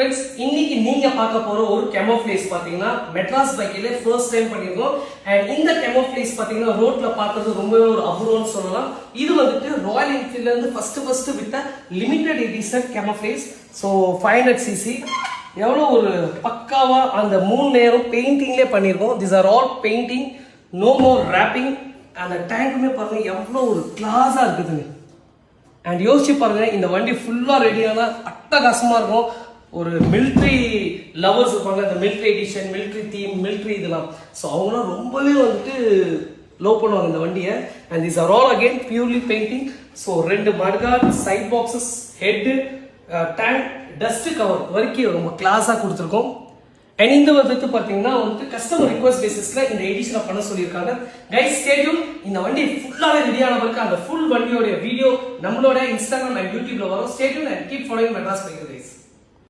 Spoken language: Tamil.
Friends, இன்னைக்கு நீங்க பார்க்க போற ஒரு camouflage பாத்தீங்கன்னா மெட்ராஸ் பைக்கிலே ஃபர்ஸ்ட் டைம் பண்ணிருக்கோம். அண்ட் இந்த camouflage பாத்தீங்கன்னா ரோட்ல பார்க்கிறது ரொம்பவே ஒரு அபூர்வம்னு சொல்லலாம். இது வந்துட்டு ராயல் என்ஃபீல்ட்ல இருந்து ஃபர்ஸ்ட் விட்ட limited edition camouflage. So 500cc எவ்வளவு ஒரு பக்காவா அந்த மூணு நேரம் பெயிண்டிங்லயே பண்ணிருக்கோம். These are all painting, no more wrapping. அந்த டேங்க்குமே பாருங்க எவ்வளவு ஒரு கிளாஸா இருக்குதுங்க. அண்ட் யோசிச்சு பாருங்க இந்த வண்டி ஃபுல்லா ரெடியான அட்டகாசமா இருக்கும். ஒரு மிலிட்ரி லவர்ஸ் இருப்பாங்க, இந்த military edition, military theme, military இதெல்லாம். ஸோ அவங்களாம் ரொம்பவே வந்துட்டு லவ் பண்ணுவாங்க இந்த வண்டியை. And this are all again purely painting. So 2 mudguard, side boxes, head, tank, dust cover வரைக்கும் ரொம்ப கிளாஸாக கொடுத்துருக்கோம். அண்ட் இந்த வருடத்து பார்த்தீங்கன்னா வந்துட்டு கஸ்டமர் ரிக்வஸ்ட் பேசிஸ்ல இந்த எடிஷனை பண்ண சொல்லியிருக்காங்க. Guys stay tune. இந்த வண்டி ஃபுல்லாவே ரெடியான பிறகு அந்த ஃபுல் வண்டியோட வீடியோ நம்மளோட இன்ஸ்டாகிராம் அண்ட் யூடியூப்ல வரும். Stay tune and keep following Madras bike guys.